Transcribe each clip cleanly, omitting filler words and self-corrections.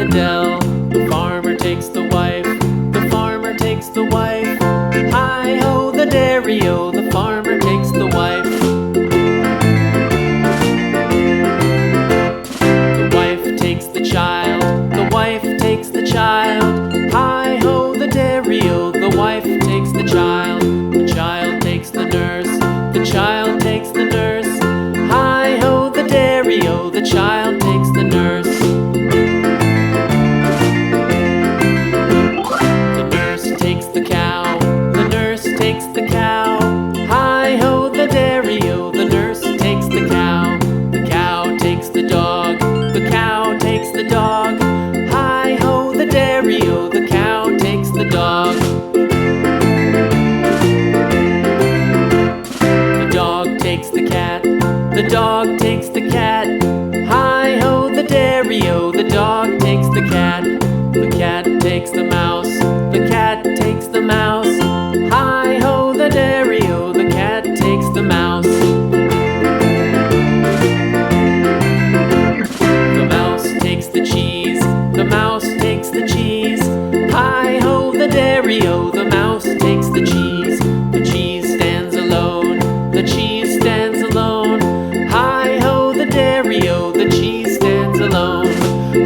the dell. The farmer takes the wife, the farmer takes the wife. Hi-ho, the dairy-o, the farmer takes the wife. The wife takes the child, the wife takes the child. Hi-ho, the dairy-o, the wife takes the child. The child takes the nurse, the child takes the nurse. Hi-ho, the dairy-o, the child takes the nurse. The nurse takes the cow, the nurse takes the cow. Hi-ho, the dairy-o, the nurse takes the cow. The cow takes the dog, the cow takes the dog. Hi-ho, the dairy-o, the cow takes the dog. The dog takes the cat, the dog takes the cat. Hi-ho, the dairy-o, the dog takes the cat. The cat takes the mouse, the cat takes the mouse. Hi-ho, the dairy-o, the cat takes the mouse. The mouse takes the cheese, the mouse takes the cheese. Hi-ho, the dairy-o, the mouse takes the cheese. The cheese stands alone, the cheese stands alone. Hi-ho, the dairy-o, the cheese stands alone.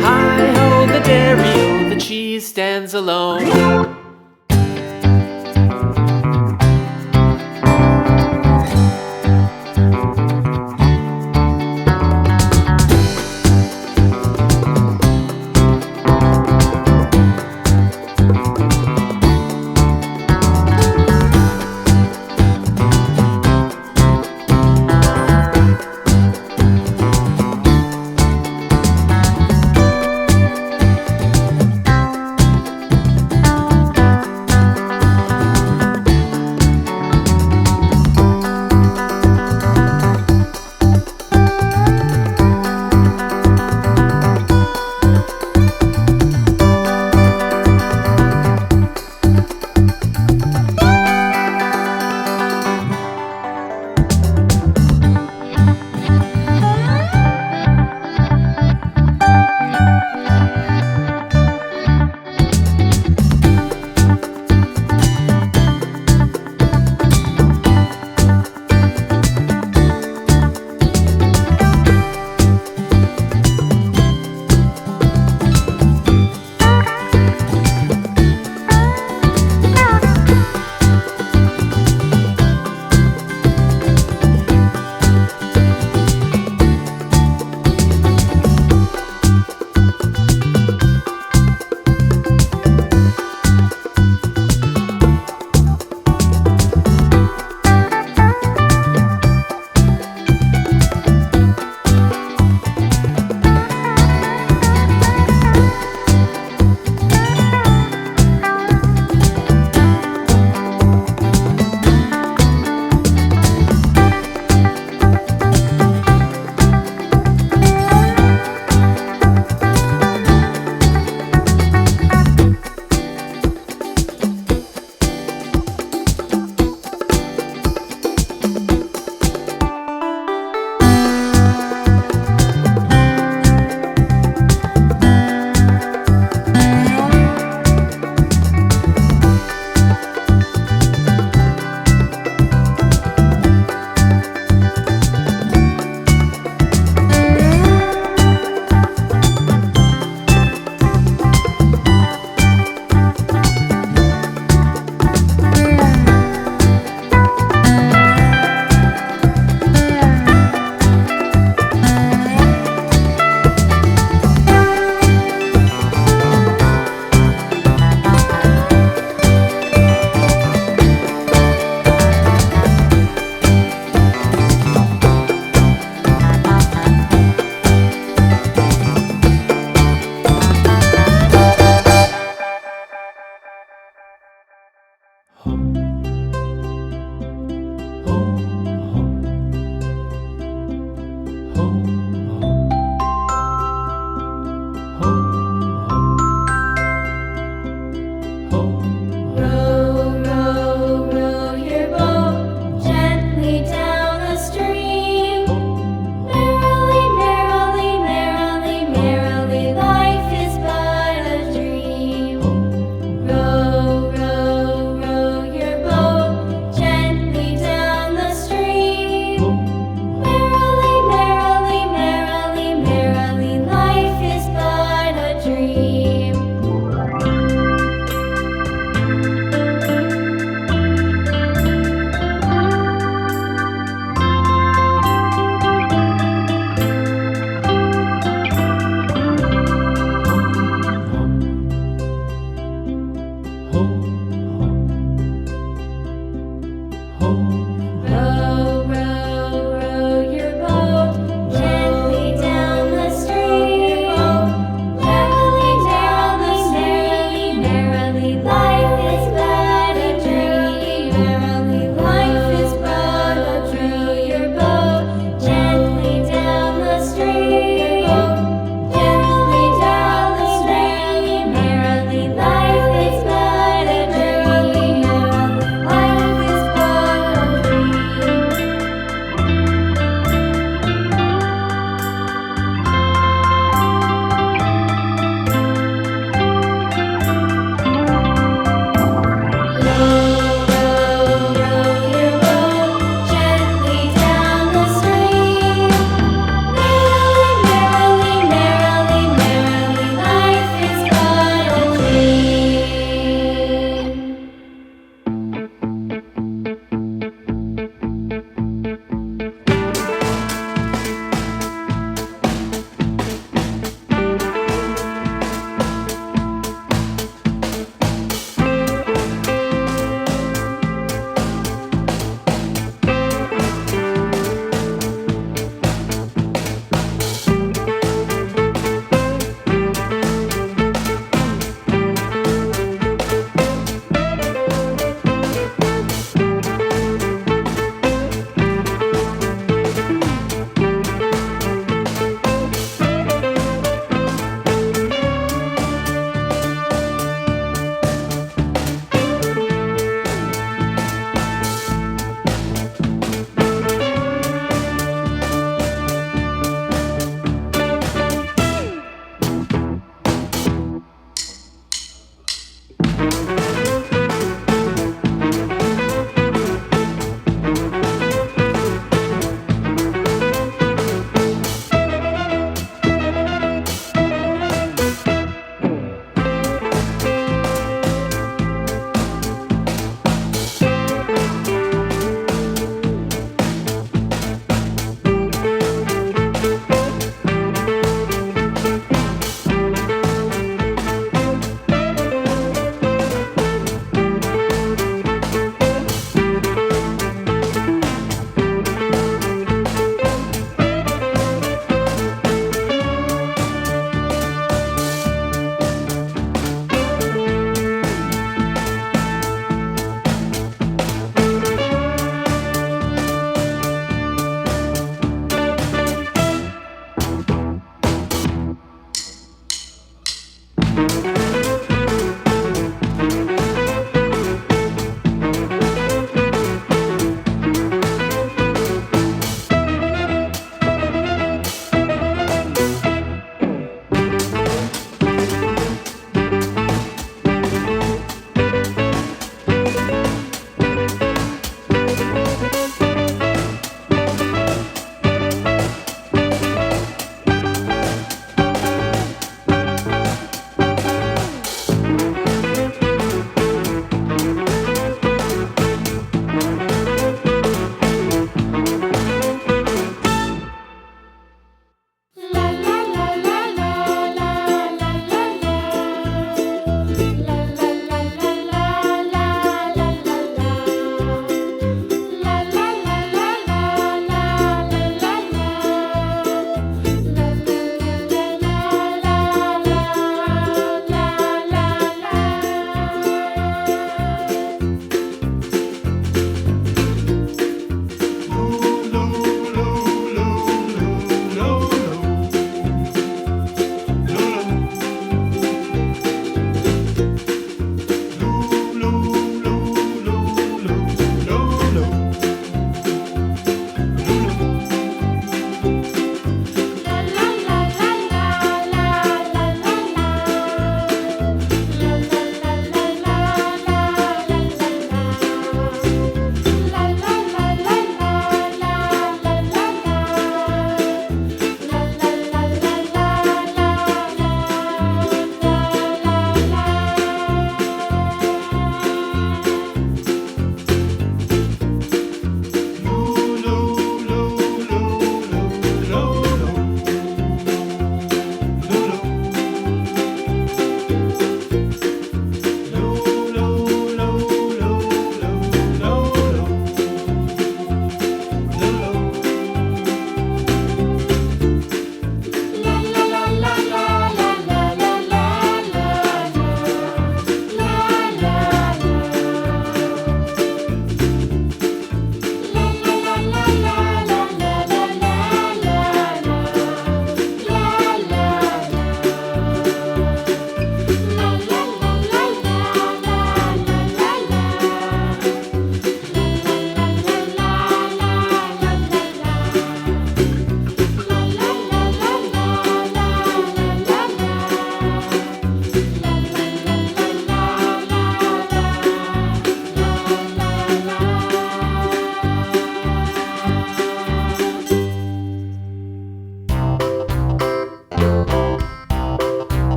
Hi-ho, the dairy-o, the cheese stands alone.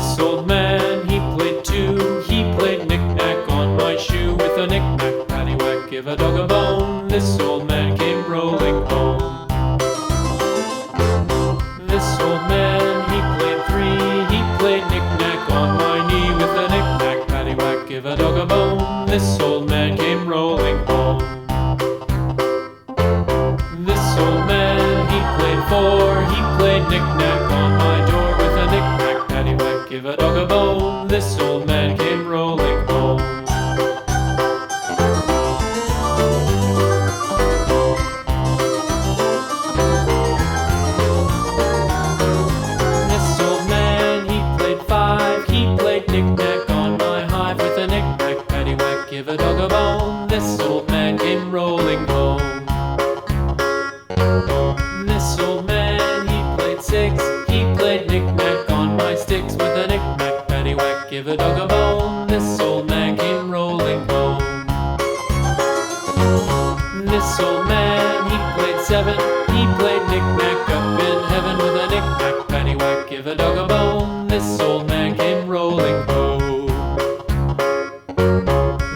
This old man, he played too. He played knick-knack on my shoe. With a knick-knack, paddywhack, give a dog a bone. This old man came rolling home. This old man, he played three. He played knick-knack on my knee. With a knick-knack, paddywhack, give a dog a bone. This old man came rolling home. This old man, he played four. He played knick-knack on my door. With a knick-knack, paddywhack, give a dog a bone. This old man came rolling home. This old man, he played five. He played knick-knack on my hive. With a knick-knack, paddywhack, give a dog a bone. This old man came rolling home. This old man, he played six. He played knick-knack on my sticks. With a knick-knack, paddywhack, give a dog a bone. This old man came rolling home. This old man, he played seven. He played knick-knack up in heaven. With a knick-knack, paddywhack, give a dog a bone. This old man came rolling home.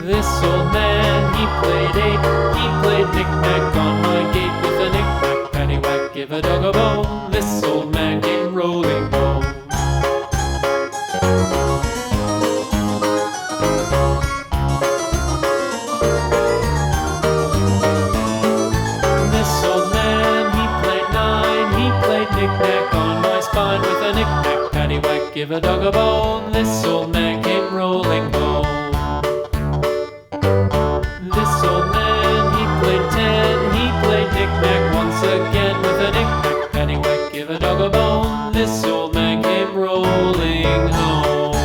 This old man, he played eight. He played knick-knack on my gate. With a knick-knack, paddywhack, give a dog a bone. This old man came rolling home. This old man, he played nine. He played knick-knack on my spine. With a knick-knack, paddywhack, give a dog a bone. This old man came rolling home. This old man, he played ten. He played knick-knack once again. With a knick-knack, paddywhack, give a dog a bone. This old man came rolling home.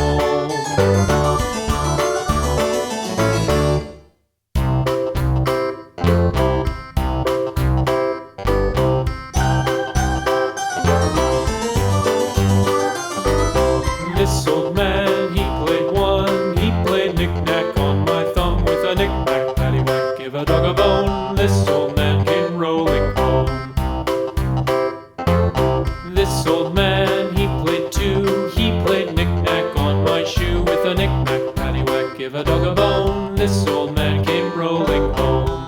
This old man, he played one. He played knick-knack on my thumb. With a knick-knack, paddywhack, give a dog a bone. This old man came rolling home. This old man, he played two. He played knick-knack on my shoe. With a knick-knack, paddywhack, give a dog a bone. This old man came rolling home.